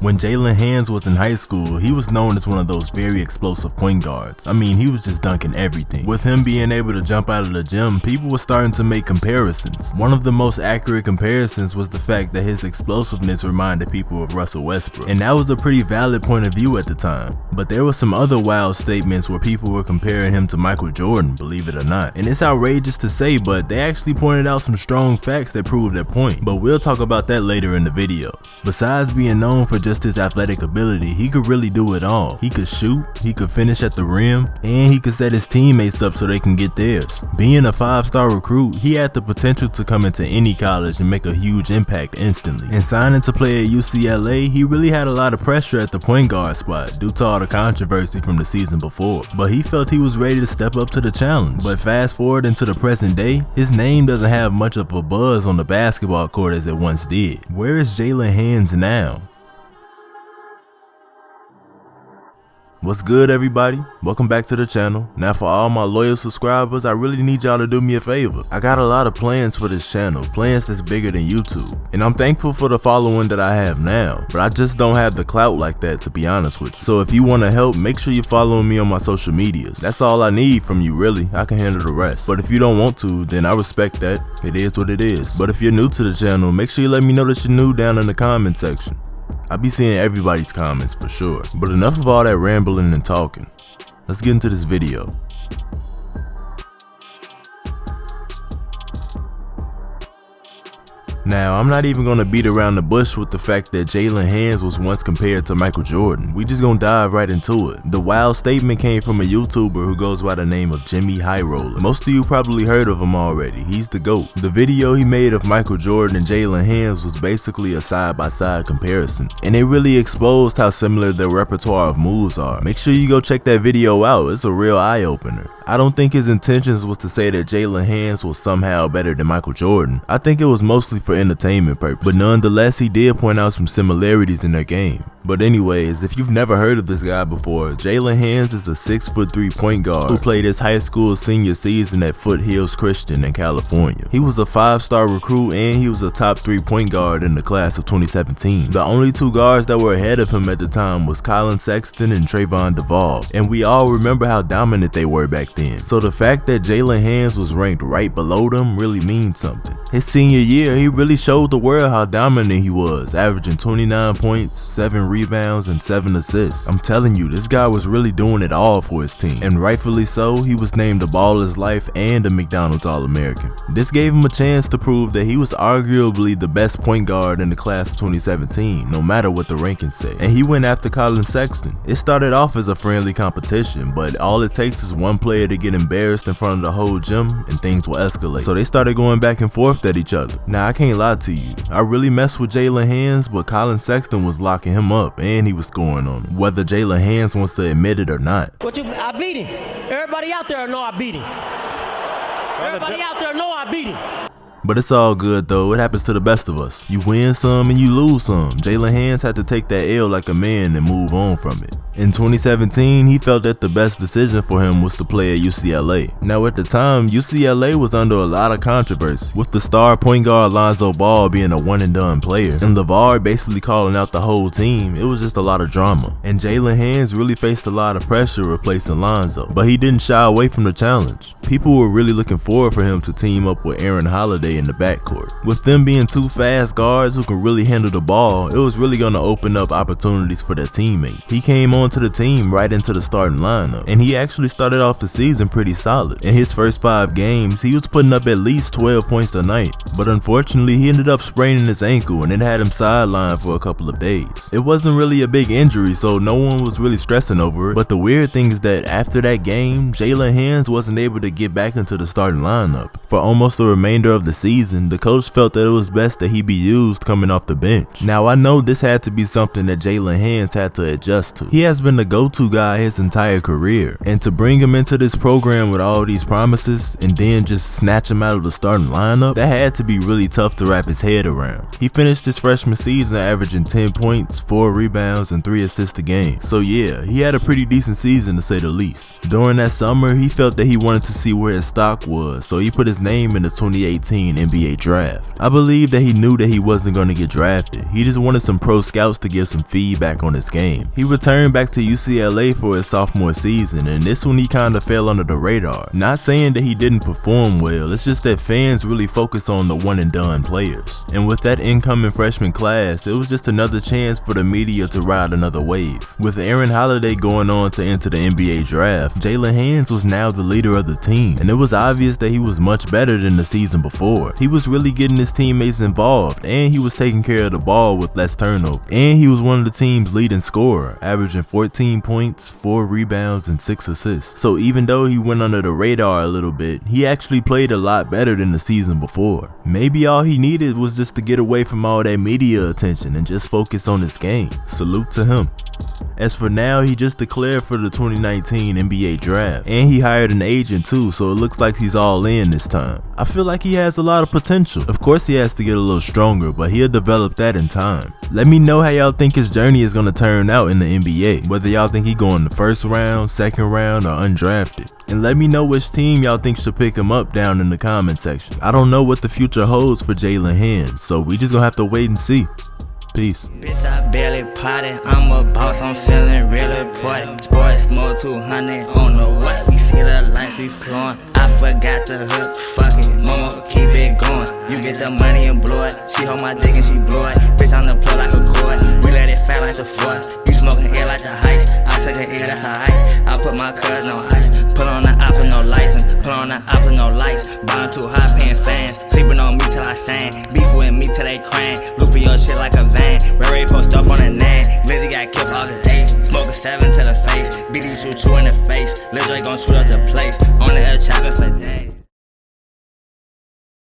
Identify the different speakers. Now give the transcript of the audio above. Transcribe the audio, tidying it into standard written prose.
Speaker 1: When Jaylen Hands was in high school, he was known as one of those very explosive point guards. I mean, he was just dunking everything. With him being able to jump out of the gym, people were starting to make comparisons. One of the most accurate comparisons was the fact that his explosiveness reminded people of Russell Westbrook. And that was a pretty valid point of view at the time. But there were some other wild statements where people were comparing him to Michael Jordan, believe it or not. And it's outrageous to say, but they actually pointed out some strong facts that prove their point. But we'll talk about that later in the video. Besides being known for just his athletic ability, he could really do it all. He could shoot, he could finish at the rim, and he could set his teammates up so they can get theirs. Being a 5-star recruit, he had the potential to come into any college and make a huge impact instantly. And signing to play at UCLA, he really had a lot of pressure at the point guard spot due to all the controversy from the season before. But he felt he was ready to step up to the challenge. But fast forward into the present day, his name doesn't have much of a buzz on the basketball court as it once did. Where is Jaylen Hands now? What's good, everybody? Welcome back to the channel. Now, for all my loyal subscribers, I really need y'all to do me a favor. I got a lot of plans for this channel, plans that's bigger than YouTube. And I'm thankful for the following that I have now, but I just don't have the clout like that, to be honest with you. So if you want to help, make sure you're following me on my social medias. That's all I need from you, really. I can handle the rest. But if you don't want to, then I respect that. It is what it is. But if you're new to the channel, make sure you let me know that you're new down in the comment section. I be seeing everybody's comments for sure. But enough of all that rambling and talking. Let's get into this video. Now, I'm not even going to beat around the bush with the fact that Jaylen Hands was once compared to Michael Jordan. We just gonna dive right into it. The wild statement came from a YouTuber who goes by the name of Jimmy High Roller. Most of you probably heard of him already. He's the GOAT. The video he made of Michael Jordan and Jaylen Hands was basically a side-by-side comparison. And it really exposed how similar their repertoire of moves are. Make sure you go check that video out. It's a real eye-opener. I don't think his intentions was to say that Jaylen Hands was somehow better than Michael Jordan. I think it was mostly for entertainment purpose, but nonetheless he did point out some similarities in their game. But anyways, if you've never heard of this guy before, Jaylen Hands is a 6'3" point guard who played his high school senior season at Foothills Christian in California. He was a 5-star recruit and he was a top 3 point guard in the class of 2017. The only 2 guards that were ahead of him at the time was Collin Sexton and Trayvon Duvall, and we all remember how dominant they were back then. So the fact that Jaylen Hands was ranked right below them really means something. His senior year, he really showed the world how dominant he was, averaging 29 points, 7 rebounds, and 7 assists. I'm telling you, this guy was really doing it all for his team, and rightfully so. He was named a Baller's Life and a McDonald's All-American. This gave him a chance to prove that he was arguably the best point guard in the class of 2017, no matter what the rankings say. And he went after Collin Sexton. It started off as a friendly competition, but all it takes is one player to get embarrassed in front of the whole gym and things will escalate. So they started going back and forth at each other. Now, I can't lie to you, I really messed with Jaylen Hands, but Collin Sexton was locking him up and he was scoring on him, whether Jaylen Hands wants to admit it or not.
Speaker 2: I beat him. Everybody out there know I beat him. Everybody out there know I beat him.
Speaker 1: But it's all good though, it happens to the best of us. You win some and you lose some. Jaylen Hands had to take that L like a man and move on from it. In 2017, he felt that the best decision for him was to play at UCLA. Now at the time, UCLA was under a lot of controversy, with the star point guard Lonzo Ball being a one-and-done player, and LeVar basically calling out the whole team. It was just a lot of drama. And Jaylen Hands really faced a lot of pressure replacing Lonzo, but he didn't shy away from the challenge. People were really looking forward for him to team up with Aaron Holiday in the backcourt. With them being 2 fast guards who can really handle the ball, it was really going to open up opportunities for their teammates. He came on to the team right into the starting lineup, and he actually started off the season pretty solid. In his first 5 games, he was putting up at least 12 points a night, but unfortunately he ended up spraining his ankle and it had him sidelined for a couple of days. It wasn't really a big injury, so no one was really stressing over it, but the weird thing is that after that game, Jaylen Hands wasn't able to get back into the starting lineup. For almost the remainder of the season, the coach felt that it was best that he be used coming off the bench. Now I know this had to be something that Jaylen Hands had to adjust to. He has has been the go-to guy his entire career, and to bring him into this program with all these promises and then just snatch him out of the starting lineup, that had to be really tough to wrap his head around. He finished his freshman season averaging 10 points, 4 rebounds, and 3 assists a game. So yeah, he had a pretty decent season to say the least. During that summer, he felt that he wanted to see where his stock was, so he put his name in the 2018 NBA draft. I believe that he knew that he wasn't going to get drafted. He just wanted some pro scouts to give some feedback on his game. He returned back to UCLA for his sophomore season, and this one he kinda fell under the radar. Not saying that he didn't perform well, it's just that fans really focus on the one and done players. And with that incoming freshman class, it was just another chance for the media to ride another wave. With Aaron Holiday going on to enter the NBA draft, Jaylen Hands was now the leader of the team, and it was obvious that he was much better than the season before. He was really getting his teammates involved, and he was taking care of the ball with less turnover. And he was one of the team's leading scorer, averaging 14 points, 4 rebounds, and 6 assists. So even though he went under the radar a little bit, he actually played a lot better than the season before. Maybe all he needed was just to get away from all that media attention and just focus on his game. Salute to him. As for now, he just declared for the 2019 NBA draft, and he hired an agent too, so it looks like he's all in this time. I feel like he has a lot of potential. Of course he has to get a little stronger, but he'll develop that in time. Let me know how y'all think his journey is going to turn out in the NBA, whether y'all think he going the first round, second round, or undrafted. And let me know which team y'all think should pick him up down in the comment section. I don't know what the future holds for Jaylen Hands, so we just gonna have to wait and see. Peace.
Speaker 3: Bitch, I barely potted. I'm a boss, I'm feeling real important. Sports mode 200 on the what? We feel the lights we flowing. I forgot the hook, fuck it, mama, keep it going. You get the money and blow it. She hold my dick and she blow it. Bitch, on the plug like a cord. We let it fat like the fourth. You smoking air like the height. I took her ear to her height. I put my cousin on ice. Put on the op with no license. Put on the op with no lights. Buying too high, paying fans. Sleeping on me